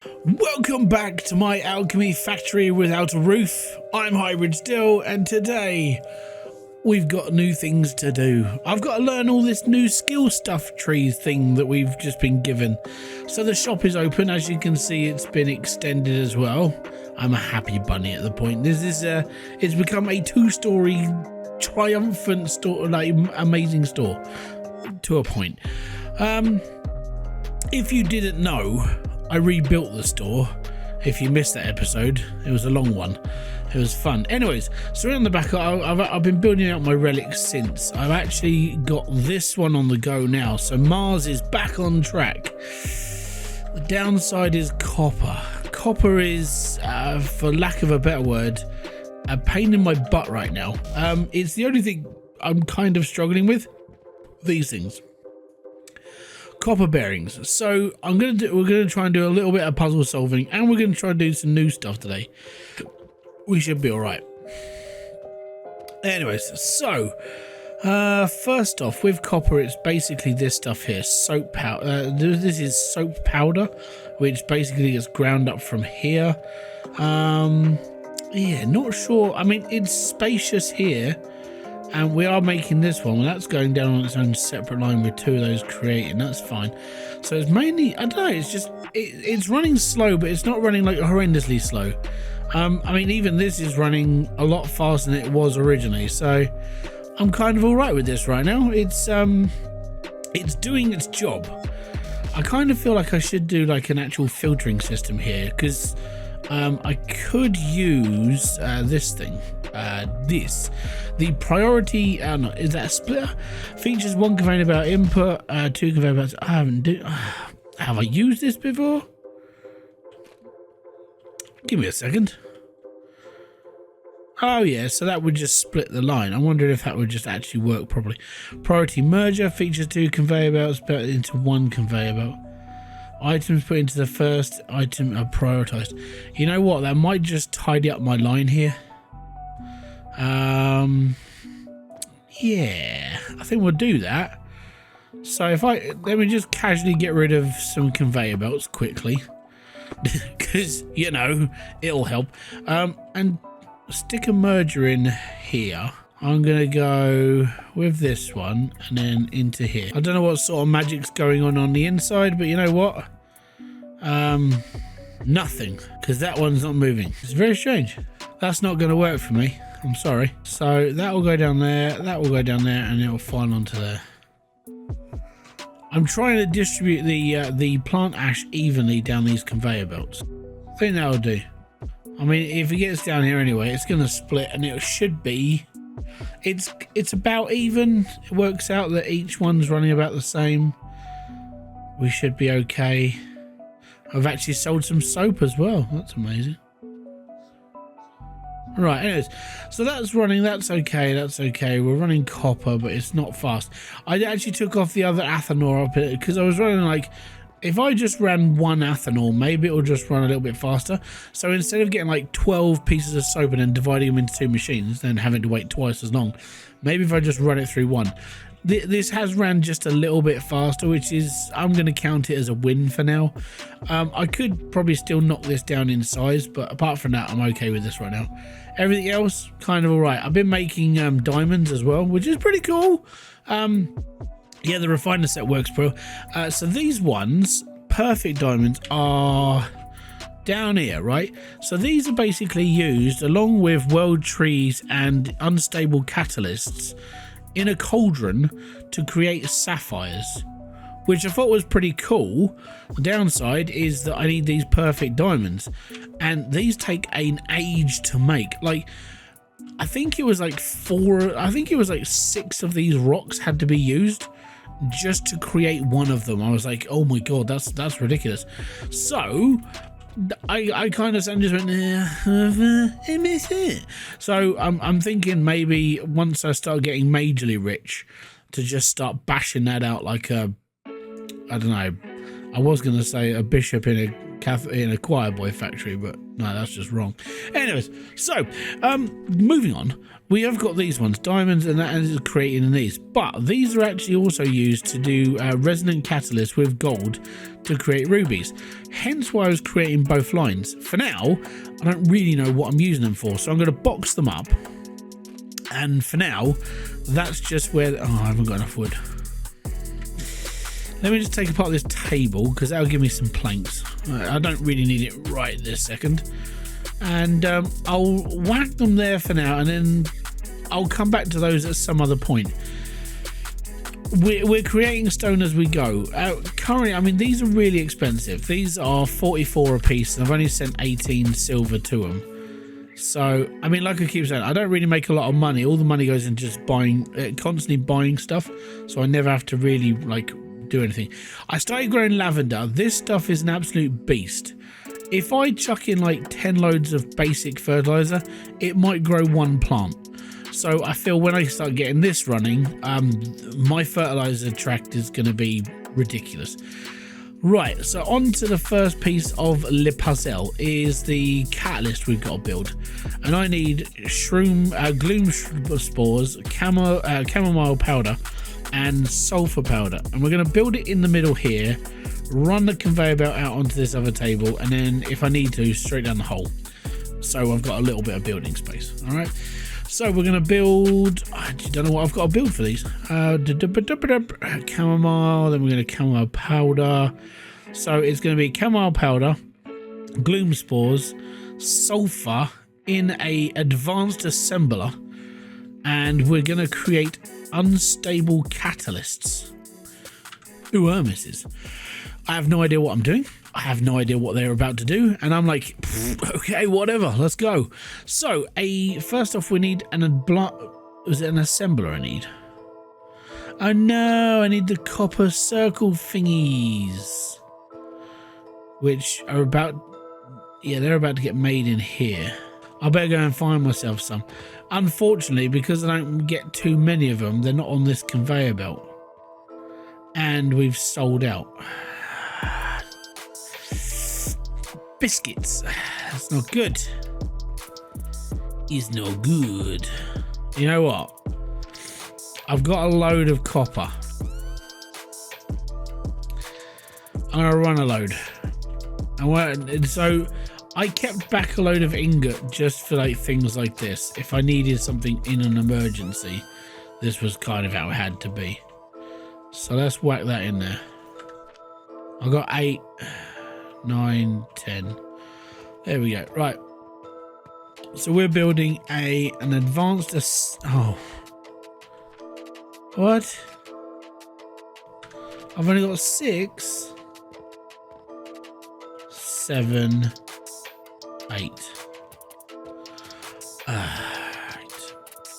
Welcome back to my Alchemy Factory without a roof. I'm Hybridsteel, and today we've got new things to do. I've got to learn all this new skill stuff trees thing that we've just been given. So the shop is open. As you can see, it's been extended as well. I'm a happy bunny at the point. This is it's become a two-story triumphant store, like amazing store to a point. If you didn't know, I rebuilt the store. If you missed that episode, it was a long one. It was fun. Anyways, so around the back, I've been building out my relics since. I've actually got this one on the go now. So Mars is back on track. The downside is copper. Copper is, for lack of a better word, a pain in my butt right now. It's the only thing I'm kind of struggling with. These things. Copper bearings. So we're gonna try and do a little bit of puzzle solving, and we're gonna try and do some new stuff today. We should be all right. Anyways, so first off, with copper, it's basically this stuff here, soap powder. This is soap powder, which basically is ground up from here. Yeah, not sure. I mean, it's spacious here. And we are making this one. Well, that's going down on its own separate line with two of those creating. That's fine. So it's mainly, I don't know, it's just, it's running slow, but it's not running like horrendously slow. I mean, even this is running a lot faster than it was originally. So I'm kind of all right with this right now. It's doing its job. I kind of feel like I should do like an actual filtering system here, because I could use this thing. The priority no, is that a splitter? Features one conveyor belt input, two conveyor belts. Have I used this before? Give me a second. Oh yeah, so that would just split the line. I wondered if that would just actually work properly. Priority merger features two conveyor belts built into one conveyor belt. Items put into the first item are prioritized. You know what? That might just tidy up my line here. Yeah, I think we'll do that. So let me just casually get rid of some conveyor belts quickly, because you know it'll help. And stick a merger in here. I'm gonna go with this one and then into here. I don't know what sort of magic's going on the inside, but you know what? Nothing, because that one's not moving. It's very strange. That's not going to work for me. I'm sorry. So that will go down there, that will go down there, and it will fall onto there. I'm trying to distribute the plant ash evenly down these conveyor belts. I think that will do. I mean, if it gets down here anyway, it's going to split, and it should be. It's about even. It works out that each one's running about the same. We should be okay. I've actually sold some soap as well. That's amazing. Right, anyways, so that's running. That's okay. That's okay. We're running copper, but it's not fast. I actually took off the other ethanol up here because I was running like, if I just ran one ethanol, maybe it'll just run a little bit faster. So instead of getting like 12 pieces of soap and then dividing them into two machines, then having to wait twice as long, maybe if I just run it through one. This has ran just a little bit faster, which is, I'm going to count it as a win for now. I could probably still knock this down in size, but apart from that, I'm okay with this right now. Everything else, kind of all right. I've been making diamonds as well, which is pretty cool. Yeah, the refiner set works pro. So these ones, perfect diamonds, are down here, right? So these are basically used along with world trees and unstable catalysts in a cauldron to create sapphires, which I thought was pretty cool. The downside is that I need these perfect diamonds, and these take an age to make. Like, I think it was like 6 of these rocks had to be used just to create one of them. I was like, oh my god, that's ridiculous. So I kind of just went, so I'm thinking maybe once I start getting majorly rich, to just start bashing that out like a, I don't know, I was going to say a bishop in in a choir boy factory, but no, that's just wrong. Anyways, so moving on, we have got these ones, diamonds, and that is creating these, but these are actually also used to do resonant catalyst with gold to create rubies, hence why I was creating both lines. For now, I don't really know what I'm using them for, so I'm going to box them up, and for now, that's just where, oh, I haven't got enough wood. Let me just take apart this table, because that'll give me some planks. I don't really need it right this second. And I'll whack them there for now, and then I'll come back to those at some other point. We're creating stone as we go. Currently, I mean, these are really expensive. These are 44 a piece, and I've only sent 18 silver to them. So, I mean, like I keep saying, I don't really make a lot of money. All the money goes into just buying, constantly buying stuff. So I never have to really, like, do anything. I started growing lavender. This stuff is an absolute beast. If I chuck in like 10 loads of basic fertilizer, it might grow one plant. So I feel when I start getting this running, my fertilizer tract is going to be ridiculous. Right, so on to the first piece of Le Puzzle is the catalyst we've got to build. And I need gloom spores, chamomile powder, and sulfur powder, and we're going to build it in the middle here, run the conveyor belt out onto this other table, and then if I need to, straight down the hole, so I've got a little bit of building space. All right, so we're going to build, I don't know what I've got to build for these. Chamomile, then we're going to chamomile powder, so it's going to be chamomile powder, gloom spores, sulfur in a advanced assembler, and we're going to create unstable catalysts. Ooh, misses. I have no idea what I'm doing. I have no idea what they're about to do, and I'm like, okay, whatever, let's go. So, first off, we need was it an assembler I need? Oh no, I need the copper circle thingies, which are they're about to get made in here. I better go and find myself some. Unfortunately, because I don't get too many of them, they're not on this conveyor belt. And we've sold out. Biscuits. That's not good. It's not good. You know what? I've got a load of copper. I'm going to run a load. So I kept back a load of ingot just for like things like this. If I needed something in an emergency, this was kind of how it had to be. So let's whack that in there. I got 8, 9, 10. There we go. Right. So we're building an advanced. What? I've only got 6, 7, 8. Right.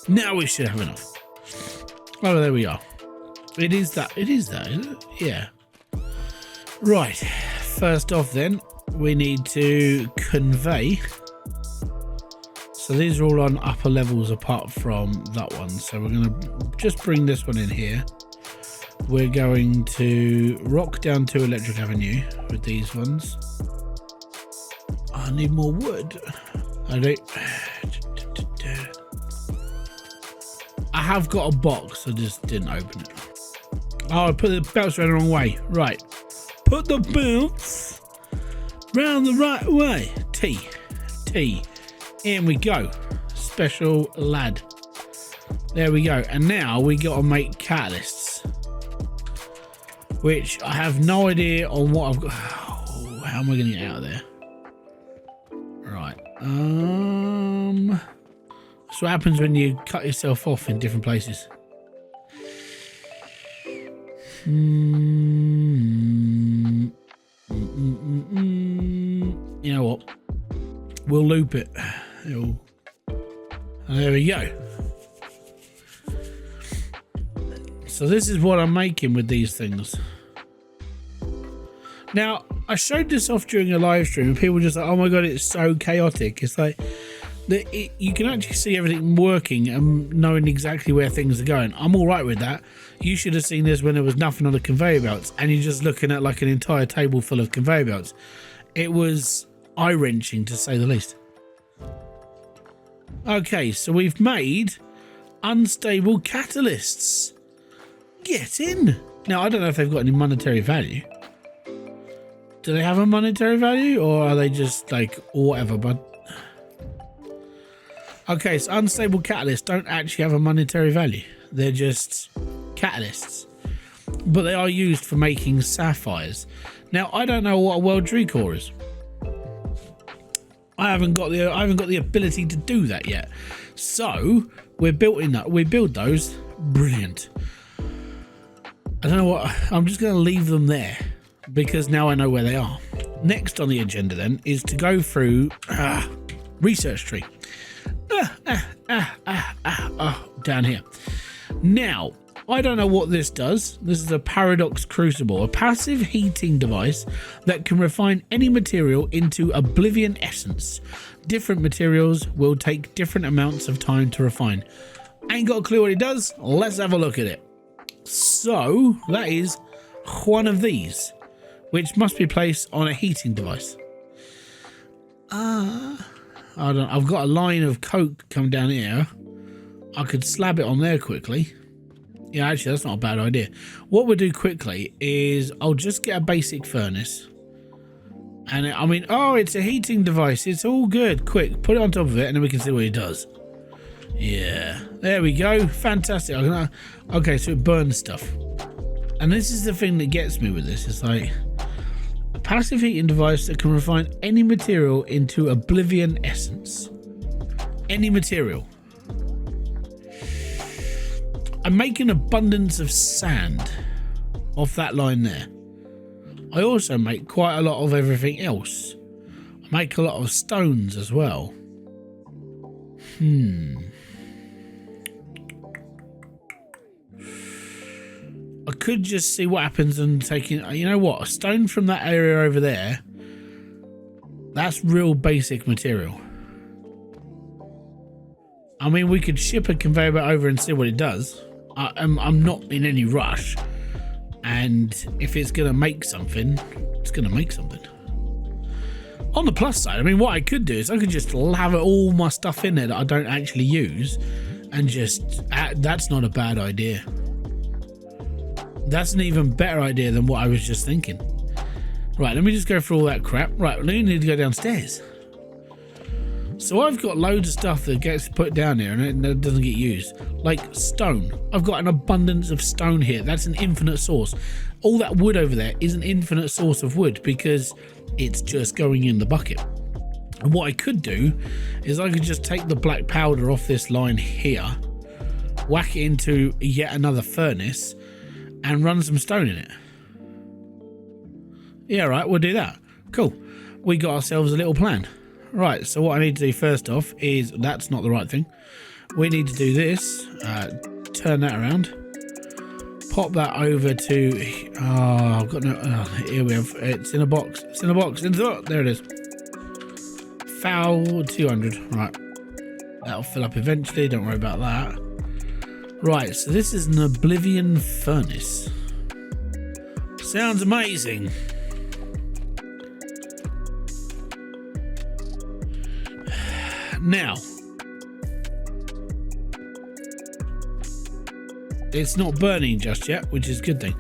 Now we should have enough. Oh, there we are. It is that, is it? Yeah. Right. First off then, we need to convey. So these are all on upper levels apart from that one. So we're going to just bring this one in here. We're going to rock down to Electric Avenue with these ones. I need more wood. I have got a box, I just didn't open it. Oh, I put the belts around the wrong way. Right. Put the belts round the right way. T. In we go. Special lad. There we go. And now we got to make catalysts, which I have no idea on what I've got. Oh, how am I going to get out of there? Right. That's what happens when you cut yourself off in different places. You know what? We'll loop it. There we go. So this is what I'm making with these things. Now, I showed this off during a live stream and people were just like, oh my god, it's so chaotic. It's like, you can actually see everything working and knowing exactly where things are going. I'm all right with that. You should have seen this when there was nothing on the conveyor belts and you're just looking at like an entire table full of conveyor belts. It was eye-wrenching, to say the least. Okay, so we've made unstable catalysts. Get in. Now, I don't know if they've got any monetary value. Do they have a monetary value, or are they just like whatever? But okay, so unstable catalysts don't actually have a monetary value. They're just catalysts, but they are used for making sapphires. Now, I don't know what a world tree core is. I haven't got the ability to do that yet. So we're building that. We build those. Brilliant. I don't know what. I'm just going to leave them there because now I know where they are. Next on the agenda then is to go through research tree. Down here. Now, I don't know what this does. This is a paradox crucible, a passive heating device that can refine any material into oblivion essence. Different materials will take different amounts of time to refine. Ain't got a clue what it does. Let's have a look at it. So that is one of these, which must be placed on a heating device. I've got a line of coke come down here. I could slab it on there quickly. Yeah, actually, that's not a bad idea. What we'll do quickly is I'll just get a basic furnace. And I mean, oh, it's a heating device. It's all good. Quick, put it on top of it and then we can see what it does. Yeah, there we go. Fantastic. Okay, so it burns stuff. And this is the thing that gets me with this. It's like a passive heating device that can refine any material into oblivion essence. Any material. I make an abundance of sand off that line there. I also make quite a lot of everything else. I make a lot of stones as well. I could just see what happens and taking, you know what, a stone from that area over there, that's real basic material. I mean, we could ship a conveyor belt over and see what it does. I'm not in any rush, and if it's going to make something, it's going to make something. On the plus side, I mean, what I could do is I could just have all my stuff in there that I don't actually use, and just, that's not a bad idea. That's an even better idea than what I was just thinking. Right, let me just go through all that crap. Right, we need to go downstairs. So I've got loads of stuff that gets put down here and it doesn't get used. Like stone. I've got an abundance of stone here. That's an infinite source. All that wood over there is an infinite source of wood because it's just going in the bucket. And what I could do is I could just take the black powder off this line here, whack it into yet another furnace and run some stone in it. Yeah, right, we'll do that. Cool. We got ourselves a little plan. Right, so what I need to do first off is, that's not the right thing. We need to do this, turn that around, pop that over to, I've got no, here we have, it's in a box, it's in a box, there it is. Foul 200, right. That'll fill up eventually, don't worry about that. Right, so this is an oblivion furnace. Sounds amazing. Now, it's not burning just yet, which is a good thing.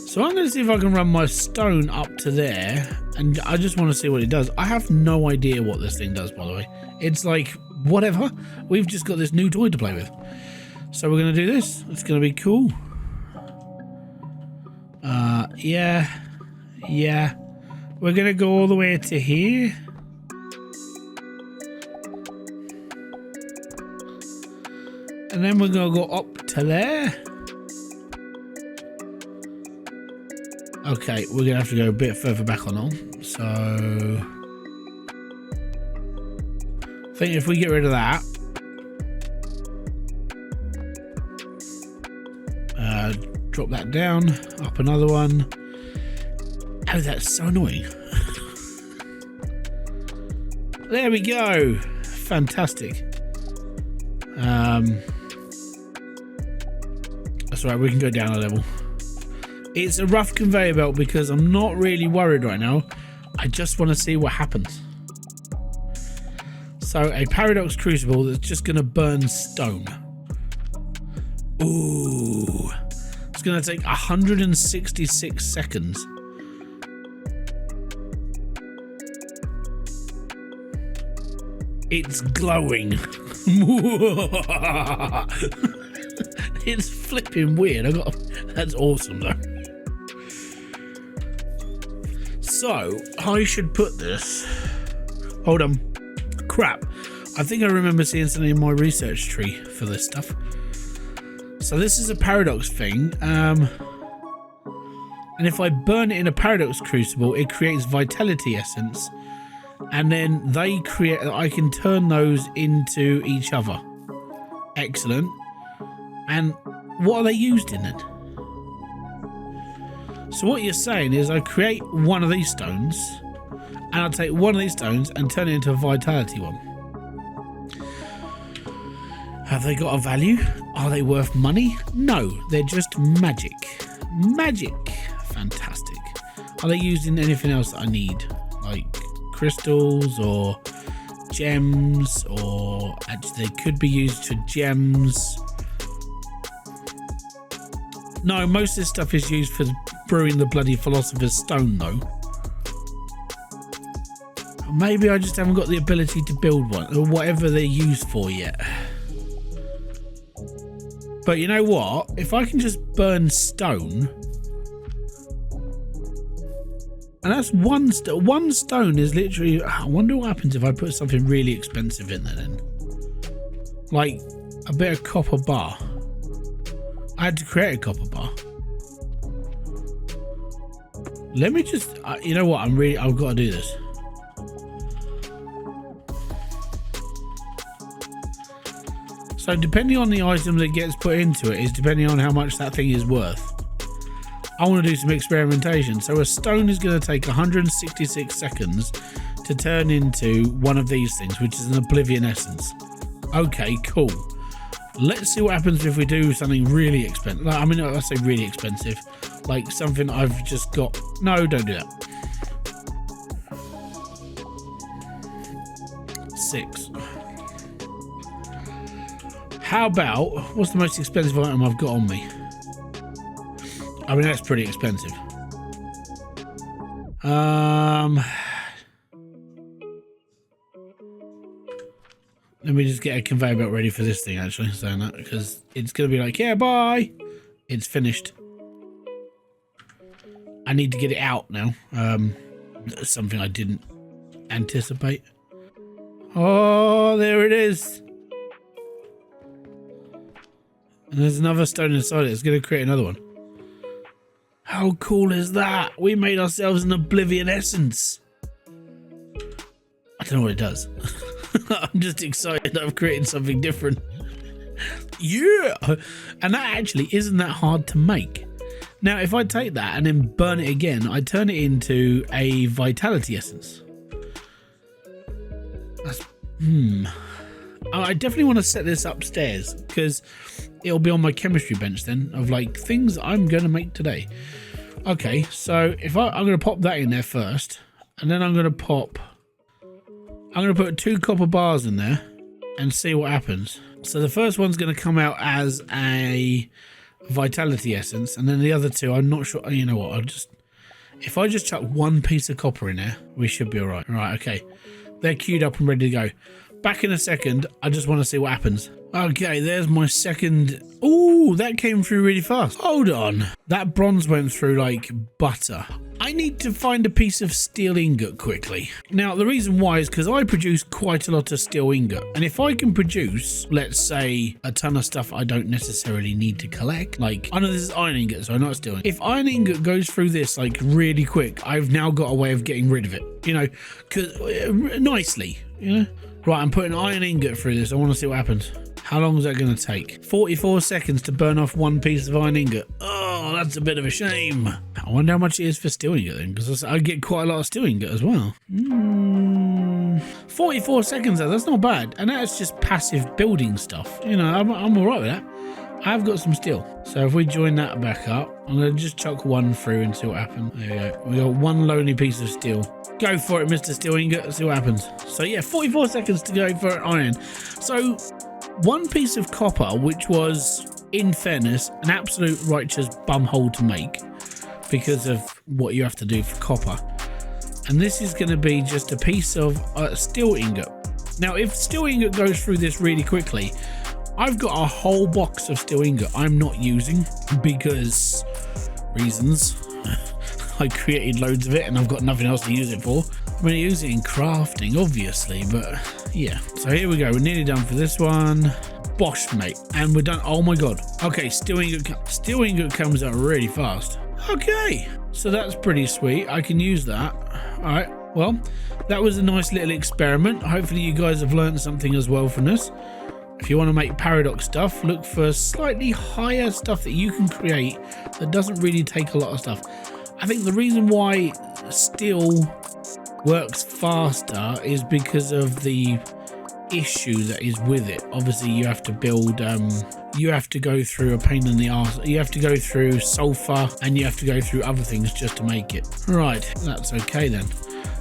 So I'm going to see if I can run my stone up to there, and I just want to see what it does. I have no idea what this thing does, by the way. It's like, whatever. We've just got this new toy to play with. So we're going to do this. It's going to be cool. Yeah. We're going to go all the way to here. And then we're going to go up to there. Okay, we're going to have to go a bit further back on. So I think if we get rid of that, drop that down, up another one. Oh, that's so annoying. There we go. Fantastic. That's right, we can go down a level. It's a rough conveyor belt because I'm not really worried right now. I just want to see what happens. So a paradox crucible that's just going to burn stone. Ooh. It's going to take 166 seconds. It's glowing. It's flipping weird. That's awesome though. So I should put this. Hold on. Crap. I think I remember seeing something in my research tree for this stuff. So this is a paradox thing. And if I burn it in a paradox crucible, it creates vitality essence. And then I can turn those into each other. Excellent. And what are they used in then? So what you're saying is I create one of these stones, and I'll take one of these stones and turn it into a vitality one. Have they got a value? Are they worth money? No, they're just magic. Magic. Fantastic. Are they used in anything else that I need? Like crystals or gems, or actually they could be used for gems. No, most of this stuff is used for brewing the bloody Philosopher's Stone though. Maybe I just haven't got the ability to build one, or whatever they're used for yet. But you know what? If I can just burn stone, and that's one stone is literally, I wonder what happens if I put something really expensive in there then. Like a bit of copper bar. I had to create a copper bar. Let me just, you know what, I've got to do this. So depending on the item that gets put into it is depending on how much that thing is worth. I want to do some experimentation. So a stone is going to take 166 seconds to turn into one of these things, which is an Oblivion Essence. Okay, cool. Let's see what happens if we do something really expensive. I mean, I say really expensive, like something I've just got. No, don't do that. 6. How about, what's the most expensive item I've got on me? I mean, that's pretty expensive. Let me just get a conveyor belt ready for this thing, actually, saying that, because it's going to be like, yeah, bye. It's finished. I need to get it out now. Something I didn't anticipate. Oh, there it is. And there's another stone inside it. It's going to create another one. How cool is that? We made ourselves an Oblivion Essence. I don't know what it does. I'm just excited that I've created something different. Yeah! And that actually isn't that hard to make. Now, if I take that and then burn it again, I turn it into a Vitality Essence. That's... I definitely want to set this upstairs, because it'll be on my chemistry bench then, of like things I'm going to make today. Okay, so if I'm going to pop that in there first, and then I'm going to put 2 copper bars in there and see what happens. So the first one's going to come out as a Vitality Essence, and then the other 2, I'm not sure. You know what? If I just chuck 1 piece of copper in there, we should be all right. All right, okay. They're queued up and ready to go. Back in a second. I just want to see what happens. Okay, there's my second. Ooh, that came through really fast. Hold on. That bronze went through like butter. I need to find a piece of steel ingot quickly. Now, the reason why is because I produce quite a lot of steel ingot. And if I can produce, let's say, a ton of stuff I don't necessarily need to collect, like, I know this is iron ingot, so I'm not steel. If iron ingot goes through this, like, really quick, I've now got a way of getting rid of it, you know, nicely, you know? Right, I'm putting iron ingot through this. I want to see what happens. How long is that going to take? 44 seconds to burn off 1 piece of iron ingot. Oh, that's a bit of a shame. I wonder how much it is for steel ingot then, because I get quite a lot of steel ingot as well. 44 seconds though, that's not bad. And that's just passive building stuff. You know, I'm all right with that. I've got some steel. So if we join that back up, I'm going to just chuck one through and see what happens. There we go. We got one lonely piece of steel. Go for it, Mr. Steel Ingot. See what happens. So yeah, 44 seconds to go for iron. So one piece of copper, which was, in fairness, an absolute righteous bumhole to make because of what you have to do for copper. And this is going to be just a piece of steel ingot. Now, if steel ingot goes through this really quickly, I've got a whole box of steel ingot I'm not using because reasons. I created loads of it and I've got nothing else to use it for. I'm going to use it in crafting, obviously, but yeah. So here we go. We're nearly done for this one. Bosh, mate. And we're done. Oh my God. Okay, steel ingot comes out really fast. Okay, so that's pretty sweet. I can use that. All right. Well, that was a nice little experiment. Hopefully you guys have learned something as well from this. If you want to make paradox stuff, look for slightly higher stuff that you can create that doesn't really take a lot of stuff. I think the reason why steel works faster is because of the issue that is with it. Obviously you have to build, you have to go through a pain in the arse. You have to go through sulfur and you have to go through other things just to make it. Right, that's okay then.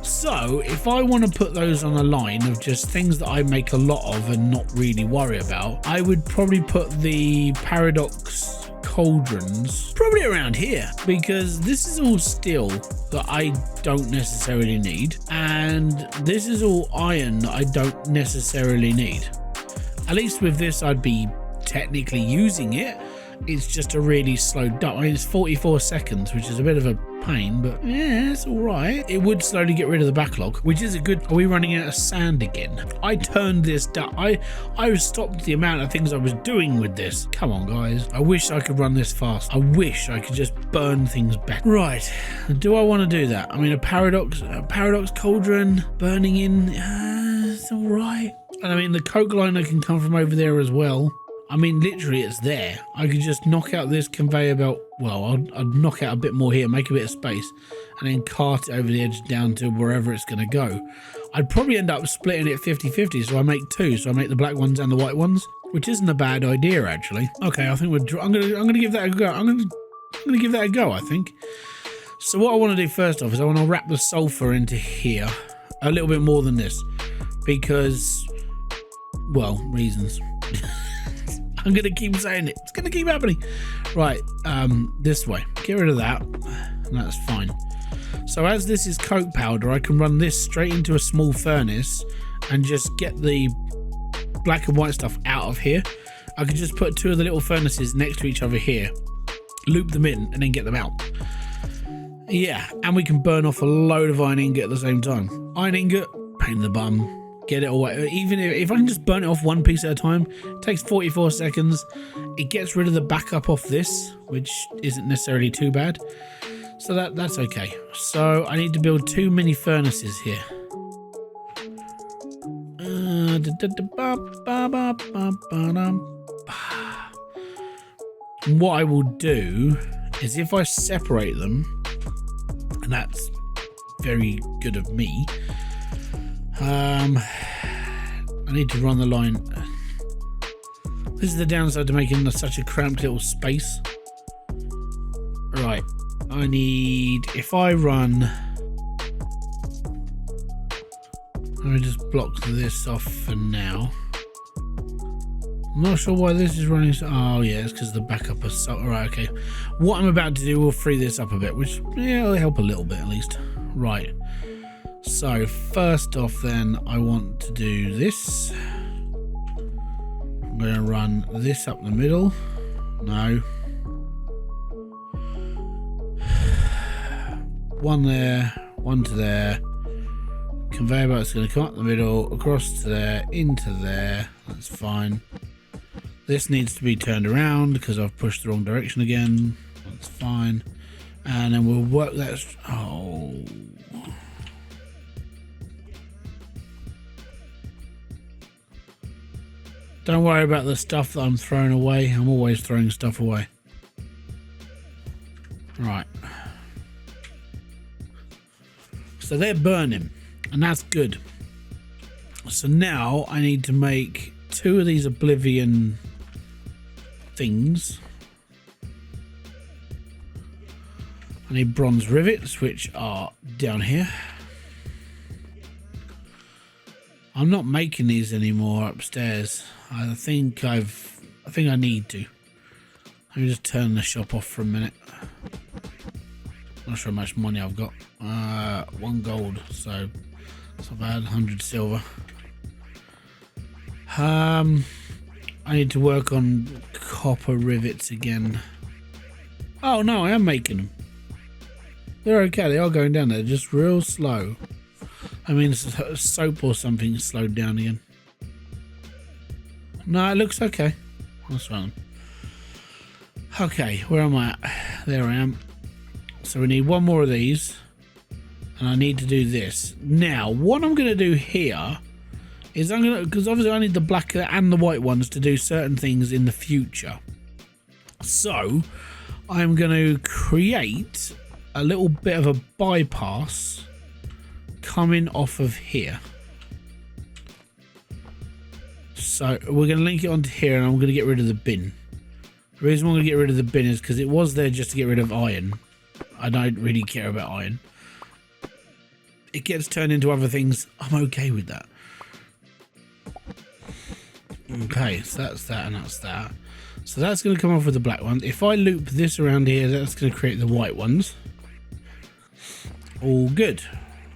So if I want to put those on a line of just things that I make a lot of and not really worry about, I would probably put the paradox cauldrons probably around here, because this is all steel that I don't necessarily need, and this is all iron that I don't necessarily need. At least with this I'd be technically using it. It's just a really slow dump. I mean, it's 44 seconds, which is a bit of a pain, but yeah, it's all right. It would slowly get rid of the backlog, which is a good. Are we running out of sand again? I turned this down. I stopped the amount of things I was doing with this. Come on, guys. I wish I could run this fast. I wish I could just burn things better. Right. Do I want to do that? I mean, a paradox cauldron burning in. It's all right. And I mean, the coke liner can come from over there as well. I mean, literally, it's there. I could just knock out this conveyor belt. Well, I'd knock out a bit more here, make a bit of space, and then cart it over the edge down to wherever it's going to go. I'd probably end up splitting it 50-50, so I make two. So I make the black ones and the white ones, which isn't a bad idea, actually. Okay, I think I'm gonna give that a go. I'm gonna give that a go, I think. So what I want to do first off is I want to wrap the sulfur into here a little bit more than this, because, well, reasons. I'm going to keep saying it. It's going to keep happening. Right, this way. Get rid of that. And that's fine. So as this is coke powder, I can run this straight into a small furnace and just get the black and white stuff out of here. I could just put two of the little furnaces next to each other here, loop them in, and then get them out. Yeah, and we can burn off a load of iron ingot at the same time. Iron ingot, pain in the bum. Get it away. Even if I can just burn it off one piece at a time, it takes 44 seconds. It gets rid of the backup off this, which isn't necessarily too bad. So that's okay. So I need to build 2 mini furnaces here. What I will do is, if I separate them, and that's very good of me, I need to run the line. This is the downside to making such a cramped little space. Right, I need, if I run, let me just block this off for now. I'm not sure why this is running so, oh yeah, it's because the backup is so, alright, okay. What I'm about to do will free this up a bit, which, yeah, will help a little bit at least. Right. So first off then, I want to do this. I'm going to run this up the middle. No. One there, one to there. Conveyor belt's going to come up the middle, across to there, into there. That's fine. This needs to be turned around because I've pushed the wrong direction again. That's fine. And then we'll work that. Oh. Don't worry about the stuff that I'm throwing away. I'm always throwing stuff away. Right. So they're burning, and that's good. So now I need to make 2 of these Oblivion things. I need bronze rivets, which are down here. I'm not making these anymore upstairs. I think I need to. Let me just turn the shop off for a minute. Not sure how much money I've got. 1 gold, so it's not bad. 100 silver. I need to work on copper rivets again. Oh no, I am making them. They're okay. They are going down. They're just real slow. I mean, soap or something slowed down again. No, it looks okay. What's wrong? Okay, where am I at? There I am. So we need 1 more of these. And I need to do this. Now, what I'm going to do here is because obviously I need the black and the white ones to do certain things in the future. So, I'm going to create a little bit of a bypass coming off of here. So we're going to link it onto here, and I'm going to get rid of the bin. The reason I'm going to get rid of the bin is because it was there just to get rid of iron. I don't really care about iron. It gets turned into other things. I'm okay with that. Okay, so that's that and that's that. So that's going to come off with the black ones. If I loop this around here, that's going to create the white ones. All good.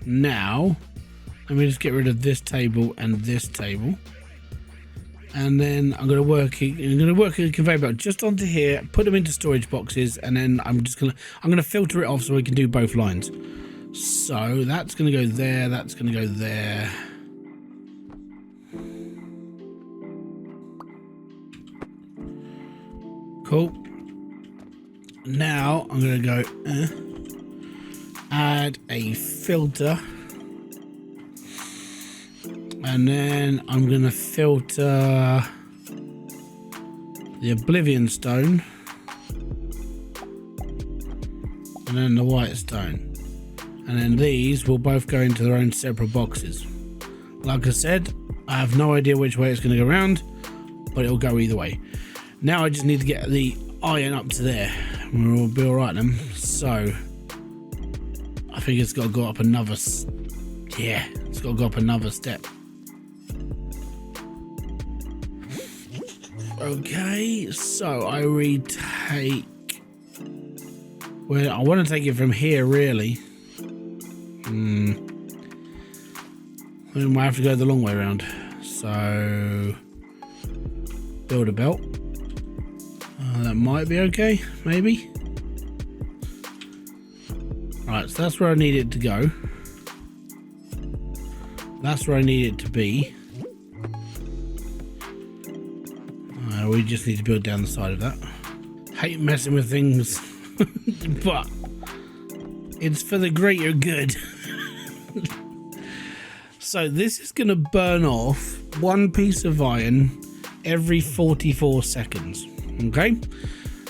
Now, let me just get rid of this table and this table. And then I'm going to work a conveyor belt just onto here, put them into storage boxes, and then I'm going to filter it off so we can do both lines. So that's going to go there, that's going to go there. Cool. Now I'm going to go add a filter, and then I'm going to filter the Oblivion stone and then the white stone, and then these will both go into their own separate boxes. Like I said, I have no idea which way it's going to go around, but it'll go either way. Now I just need to get the iron up to there and we'll be alright then. So I think it's got to go up another step. Okay, so I retake. Well, I want to take it from here, really. We might have to go the long way around. So, build a belt. That might be okay, maybe. Right, so that's where I need it to go. That's where I need it to be. We just need to build down the side of that. Hate messing with things, but it's for the greater good. So this is going to burn off 1 piece of iron every 44 seconds. Okay,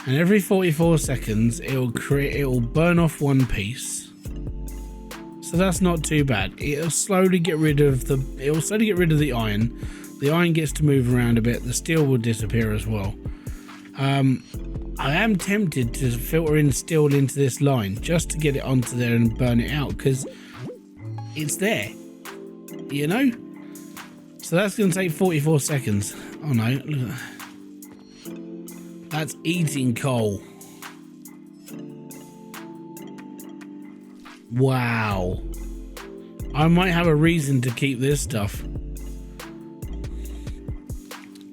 and every 44 seconds it will burn off 1 piece. So that's not too bad. It'll slowly get rid of the iron. The iron gets to move around a bit. The steel will disappear as well. I am tempted to filter in steel into this line just to get it onto there and burn it out, because it's there, you know. So that's going to take 44 seconds. Oh no, look at that. That's eating coal. Wow. I might have a reason to keep this stuff.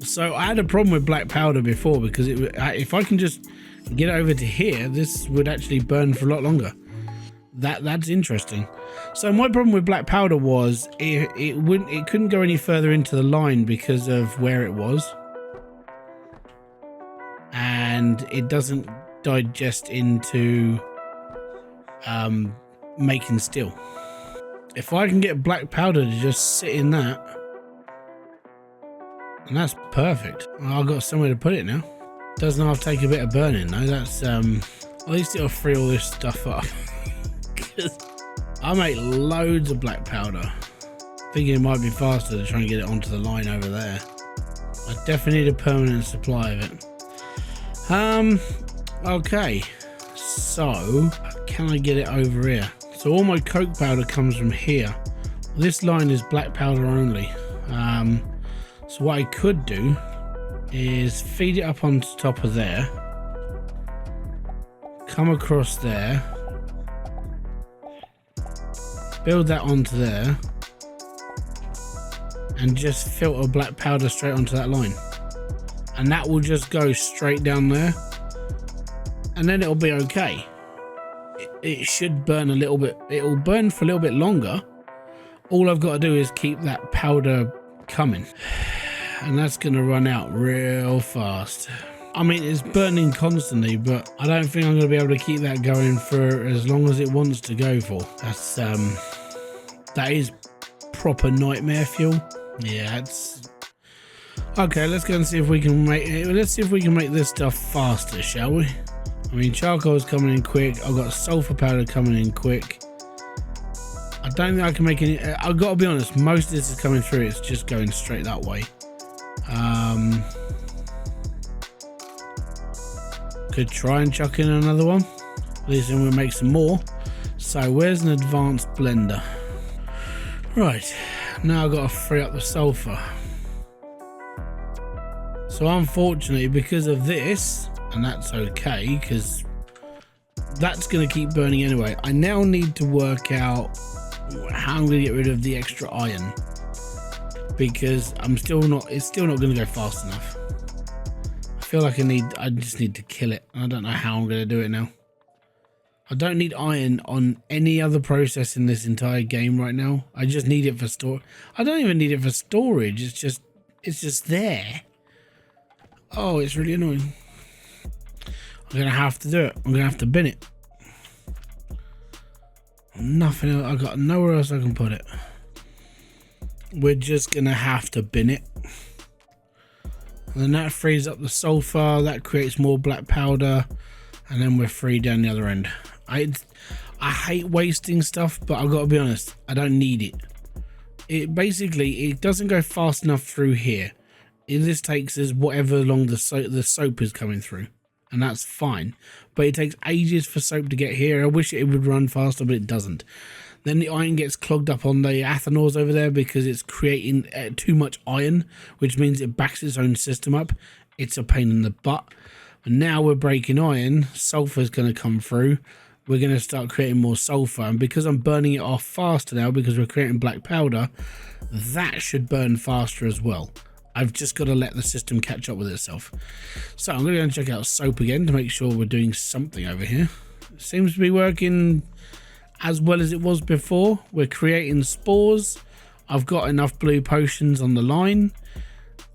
So I had a problem with black powder before, because if I can just get over to here, this would actually burn for a lot longer. That's interesting. So my problem with black powder was it couldn't go any further into the line because of where it was, and it doesn't digest into making steel. If I can get black powder to just sit in that, and that's perfect. I've got somewhere to put it now. Doesn't have to take a bit of burning though. That's at least it'll free all this stuff up. I make loads of black powder. Thinking it might be faster to try and get it onto the line over there. I definitely need a permanent supply of it. Okay, so can I get it over here? So all my coke powder comes from here. This line is black powder only. So what I could do is feed it up on top of there, come across there, build that onto there, and just filter black powder straight onto that line, and that will just go straight down there, and then it'll be okay. It should burn a little bit, it'll burn for a little bit longer. All I've got to do is keep that powder coming, and that's gonna run out real fast. I mean, it's burning constantly, but I don't think I'm gonna be able to keep that going for as long as it wants to go for. That's that is proper nightmare fuel. Yeah, it's okay. Let's go and see if we can make it. Let's see if we can make this stuff faster, shall we? I mean, charcoal is coming in quick. I've got sulfur powder coming in quick. I don't think I can make any. I've got to be honest, most of this is coming through. It's just going straight that way. Could try and chuck in another one. At least then we'll make some more. So where's an advanced blender? Right, now I've got to free up the sulfur. So unfortunately, because of this, and that's okay, because that's going to keep burning anyway, I now need to work out how I'm going to get rid of the extra iron, because it's still not going to go fast enough. I feel like I just need to kill it. I don't know how I'm going to do it now. I don't need iron on any other process in this entire game right now. I just need it for store. I don't even need it for storage. It's just there. Oh, it's really annoying. I'm gonna have to do it. I'm gonna have to bin it. Nothing else. I got nowhere else I can put it. We're just gonna have to bin it. And then that frees up the sulfur. That creates more black powder, and then we're free down the other end. I hate wasting stuff, but I've got to be honest, I don't need it. It doesn't go fast enough through here. This takes us whatever long the soap is coming through, and that's fine. But it takes ages for soap to get here. I wish it would run faster, but it doesn't. Then the iron gets clogged up on the athanors over there because it's creating too much iron, which means it backs its own system up. It's a pain in the butt. And now we're breaking iron, sulfur is going to come through. We're going to start creating more sulfur, and because I'm burning it off faster now because we're creating black powder, that should burn faster as well. I've just got to let the system catch up with itself. So I'm going to go and check out soap again to make sure we're doing something over here. It seems to be working as well as it was before. We're creating spores. I've got enough blue potions on the line.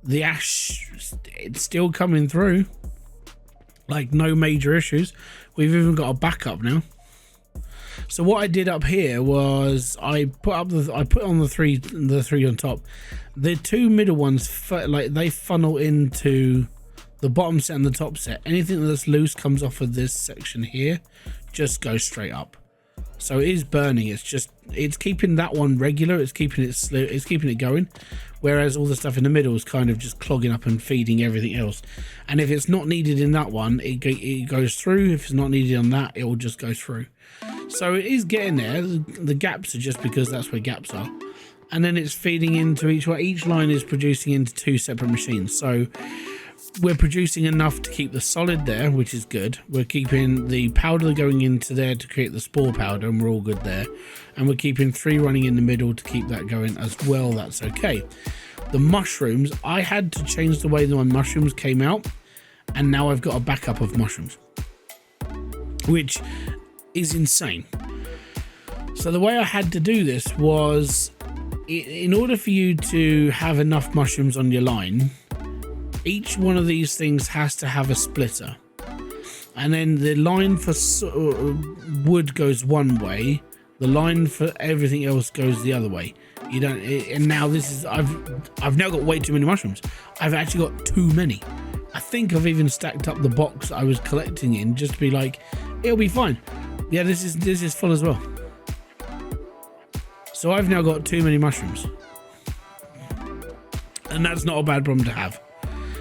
The ash, it's still coming through. Like, no major issues. We've even got a backup now. So what I did up here was I put on the three on top. The two middle ones, they funnel into the bottom set and the top set. Anything that's loose comes off of this section here, just goes straight up. So it is burning. It's keeping that one regular. It's keeping it slow. It's keeping it going. Whereas all the stuff in the middle is kind of just clogging up and feeding everything else. And if it's not needed in that one, it goes through. If it's not needed on that, it will just go through. So it is getting there. The gaps are just because that's where gaps are. And then it's feeding into each one. Each line is producing into two separate machines. So we're producing enough to keep the solid there, which is good. We're keeping the powder going into there to create the spore powder, and we're all good there. And we're keeping 3 running in the middle to keep that going as well. That's okay. The mushrooms, I had to change the way that my mushrooms came out, and now I've got a backup of mushrooms, which is insane. So the way I had to do this was, in order for you to have enough mushrooms on your line, each one of these things has to have a splitter, and then the line for wood goes one way, the line for everything else goes the other way. You don't, and now this is, I've now got way too many mushrooms. I've actually got too many. I think I've even stacked up the box I was collecting in just to be like, it'll be fine. Yeah, this is full as well. So I've now got too many mushrooms, and that's not a bad problem to have.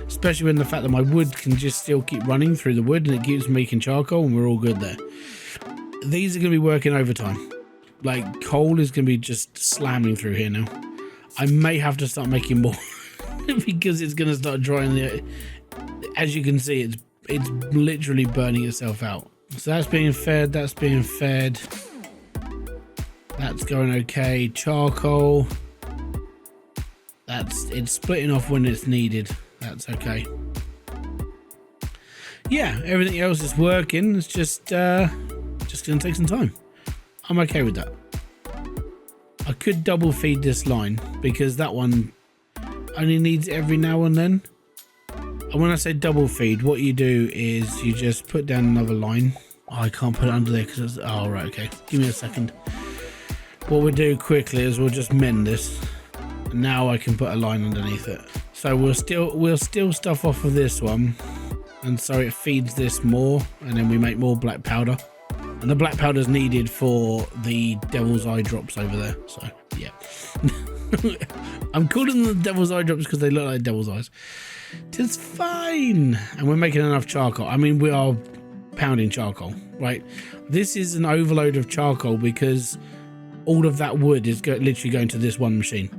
It's especially when the fact that my wood can just still keep running through the wood and it keeps making charcoal, and we're all good there. These are going to be working overtime. Like, coal is going to be just slamming through here now. I may have to start making more because it's going to start drying. As you can see, it's literally burning itself out. So that's being fed, that's being fed. That's going okay. Charcoal. It's splitting off when it's needed. That's okay. Yeah, everything else is working. It's just going to take some time. I'm okay with that. I could double feed this line because that one only needs every now and then. And when I say double feed, what you do is you just put down another line. Oh, I can't put it under there because it's... Oh, right, okay. Give me a second. What we'll do quickly is we'll just mend this. And now I can put a line underneath it. So we'll steal stuff off of this one. And so it feeds this more. And then we make more black powder. And the black powder is needed for the devil's eye drops over there. So, yeah. I'm calling them the devil's eye drops because they look like devil's eyes. It's fine. And we're making enough charcoal. I mean, we are pounding charcoal, right? This is an overload of charcoal because all of that wood is literally going to this one machine.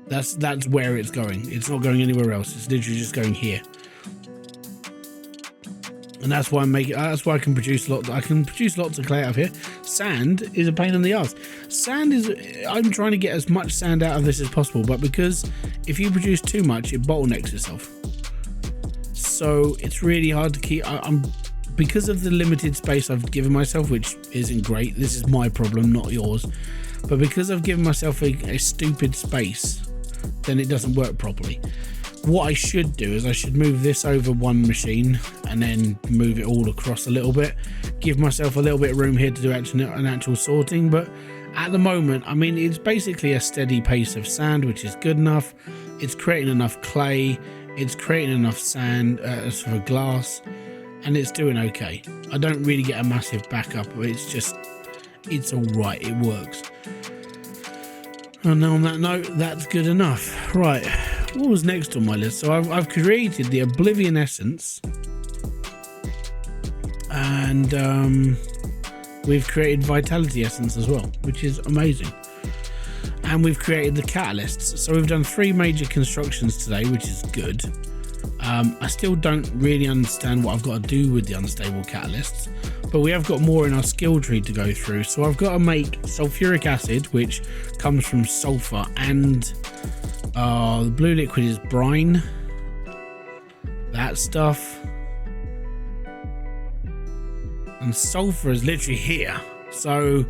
That's where it's going. It's not going anywhere else. It's literally just going here. And that's why that's why I can produce lots. I can produce lots of clay out of here. Sand is a pain in the ass. I'm trying to get as much sand out of this as possible, but because if you produce too much, it bottlenecks itself. So it's really hard to keep. Because of the limited space I've given myself, which isn't great. This is my problem, not yours. But because I've given myself a stupid space, then it doesn't work properly. What I should do is I should move this over one machine and then move it all across a little bit. Give myself a little bit of room here to do an actual sorting. But at the moment, I mean, it's basically a steady pace of sand, which is good enough. It's creating enough clay. It's creating enough sand for glass. And it's doing okay. I don't really get a massive backup, but it's all right. It works. And now on that note, that's good enough. Right. What was next on my list? So I've created the Oblivion Essence, and we've created Vitality Essence as well, which is amazing. And we've created the catalysts. So we've done 3 major constructions today, which is good. I still don't really understand what I've got to do with the unstable catalysts, but we have got more in our skill tree to go through. So I've got to make sulfuric acid, which comes from sulfur, and the blue liquid is brine. That stuff. And sulfur is literally here. So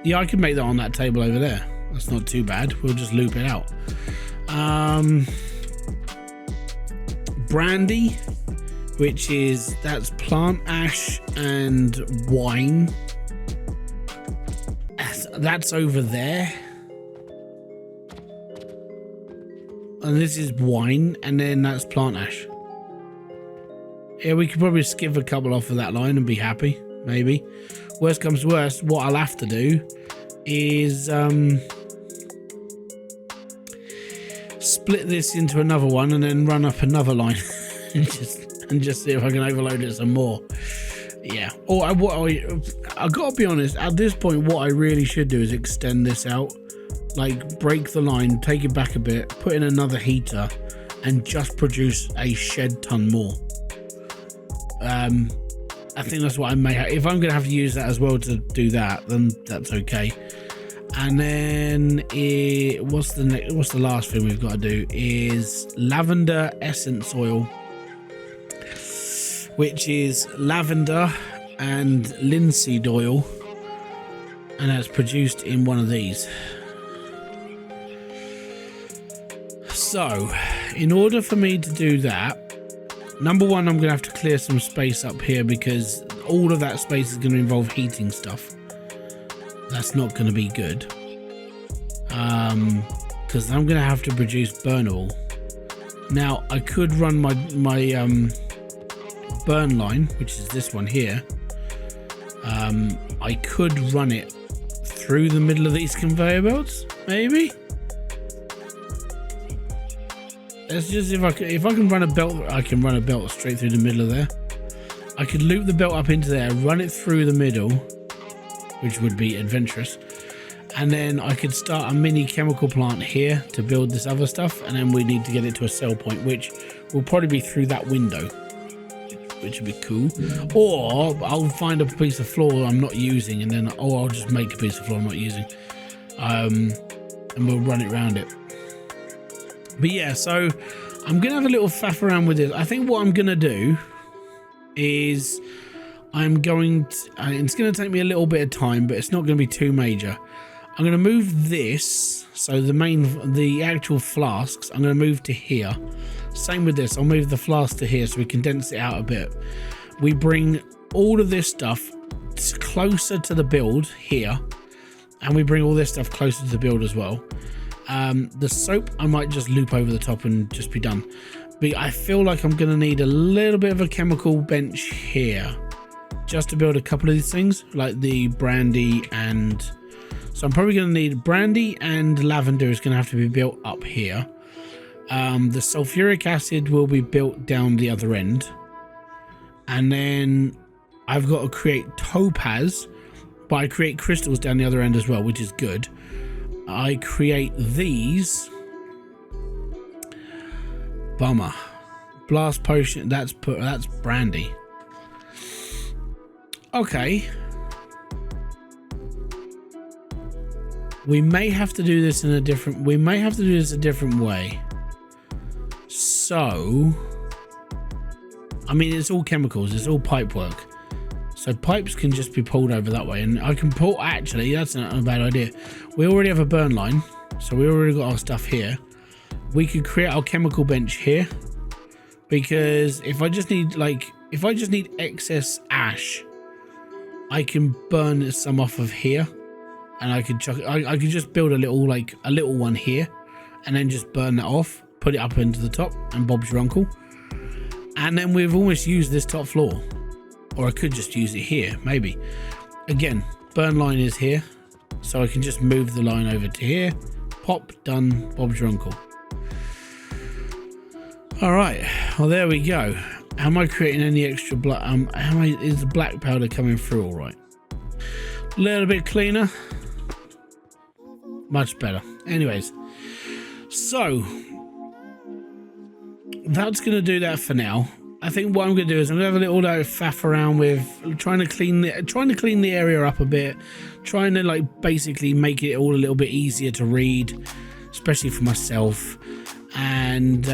yeah, I can make that on that table over there. That's not too bad. We'll just loop it out. Brandy, which that's plant ash and wine. That's over there. And this is wine, and then that's plant ash. Yeah, we could probably skip a couple off of that line and be happy, maybe. Worst comes to worst, what I'll have to do is split this into another one and then run up another line and just see if I can overload it some more. Yeah. Or I gotta be honest, at this point what I really should do is extend this out. Like, break the line, take it back a bit, put in another heater, and just produce a shed ton more. I think that's what I may have. If I'm going to have to use that as well to do that, then that's okay. And then what's the last thing we've got to do is lavender essence oil, which is lavender and linseed oil, and that's produced in one of these. So, in order for me to do that, number one, I'm going to have to clear some space up here because all of that space is going to involve heating stuff. That's not going to be good. Because I'm going to have to produce burnable. Now, I could run my burn line, which is this one here. I could run it through the middle of these conveyor belts, maybe. let's just, if I can run a belt, I can run a belt straight through the middle of there. I could loop the belt up into there, run it through the middle, which would be adventurous. And then I could start a mini chemical plant here to build this other stuff. And then we need to get it to a sell point, which will probably be through that window, which would be cool. Or I'll find a piece of floor I'm not using, and then, or I'll just make a piece of floor I'm not using. And we'll run it around it. But yeah, so I'm going to have a little faff around with this. I think what I'm going to do is I'm going to, it's going to take me a little bit of time, but it's not going to be too major. I'm going to move this, so the actual flasks, I'm going to move to here. Same with this, I'll move the flask to here so we condense it out a bit. We bring all of this stuff closer to the build here, and we bring all this stuff closer to the build as well. The soap I might just loop over the top and just be done. But I feel like I'm going to need a little bit of a chemical bench here just to build a couple of these things, like the brandy. And so I'm probably going to need brandy, and lavender is going to have to be built up here. The sulfuric acid will be built down the other end, and then I've got to create topaz, but I create crystals down the other end as well, which is good. I create these. Bummer. Blast potion, that's brandy. Okay. We may have to do this in a different way. So, I mean, it's all chemicals, it's all pipe work. So pipes can just be pulled over that way, and I can pull, actually, that's not a bad idea. We already have a burn line, so we already got our stuff here. We could create our chemical bench here, because if I just need excess ash, I can burn some off of here, and I could just build a little one here, and then just burn that off, put it up into the top, and Bob's your uncle. And then we've almost used this top floor, or I could just use it here, maybe. Again, burn line is here, so I can just move the line over to here, pop, done, Bob's your uncle. All right, well, there we go. Am I creating any extra black? Is the black powder coming through all right? A little bit cleaner, much better. Anyways, so that's gonna do that for now. I think what I'm gonna do is I'm gonna have a little faff around with trying to clean the area up a bit, trying to like basically make it all a little bit easier to read, especially for myself. And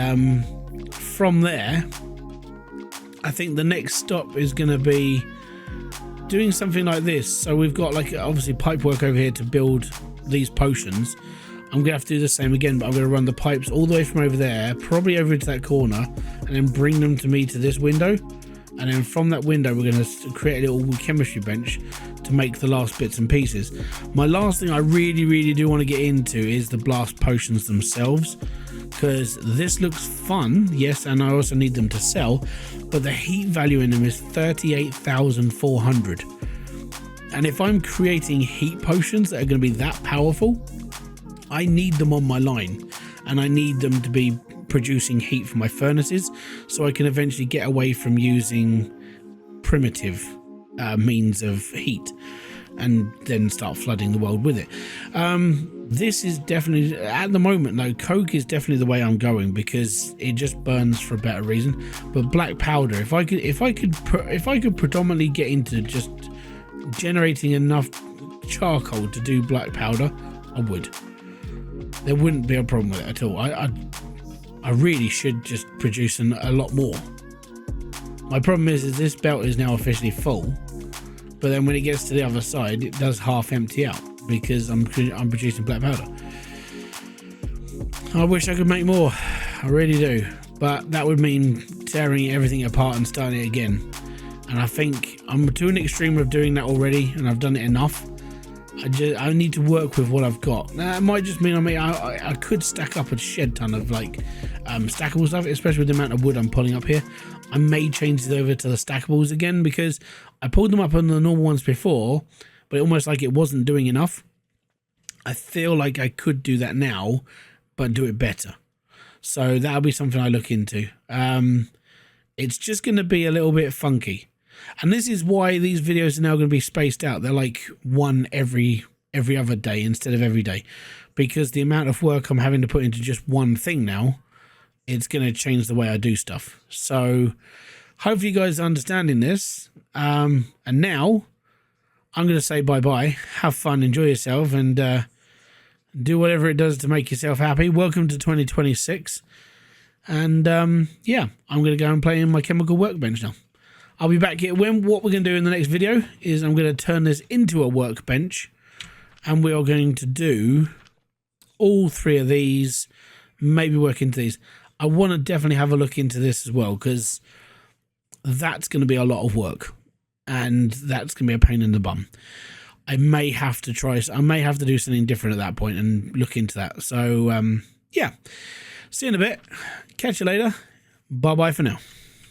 from there, I think the next stop is going to be doing something like this. So we've got like obviously pipe work over here to build these potions. I'm going to have to do the same again, but I'm going to run the pipes all the way from over there, probably over into that corner, and then bring them to me to this window. And then from that window, we're going to create a little chemistry bench to make the last bits and pieces. My last thing I really do want to get into is the blast potions themselves, because this looks fun, yes, and I also need them to sell, but the heat value in them is 38,400. And if I'm creating heat potions that are going to be that powerful, I need them on my line, and I need them to be producing heat for my furnaces, so I can eventually get away from using primitive means of heat and then start flooding the world with it. This is definitely, at the moment though, coke is definitely the way I'm going, because it just burns for a better reason. But black powder, if I could predominantly get into just generating enough charcoal to do black powder, I would. There wouldn't be a problem with it at all. I really should just produce a lot more. My problem is this belt is now officially full, but then when it gets to the other side, it does half empty out because I'm producing black powder. I wish I could make more. I really do, but that would mean tearing everything apart and starting it again. And I think I'm to an extreme of doing that already, and I've done it enough. I need to work with what I've got. Now, it might just mean I could stack up a shed ton of like stackable stuff, especially with the amount of wood I'm pulling up here. I may change it over to the stackables again, because I pulled them up on the normal ones before, but almost like it wasn't doing enough. I feel like I could do that now, but do it better. So that'll be something I look into. It's just going to be a little bit funky. And this is why these videos are now going to be spaced out. They're like one every other day instead of every day. Because the amount of work I'm having to put into just one thing now, it's going to change the way I do stuff. So hopefully you guys are understanding this. And now I'm going to say bye-bye. Have fun, enjoy yourself, and do whatever it does to make yourself happy. Welcome to 2026. And yeah, I'm going to go and play in my chemical workbench now. I'll be back here. What we're going to do in the next video is I'm going to turn this into a workbench. And we are going to do all 3 of these, maybe work into these. I want to definitely have a look into this as well, because that's going to be a lot of work. And that's going to be a pain in the bum. I may have to do something different at that point and look into that. So, yeah. See you in a bit. Catch you later. Bye-bye for now.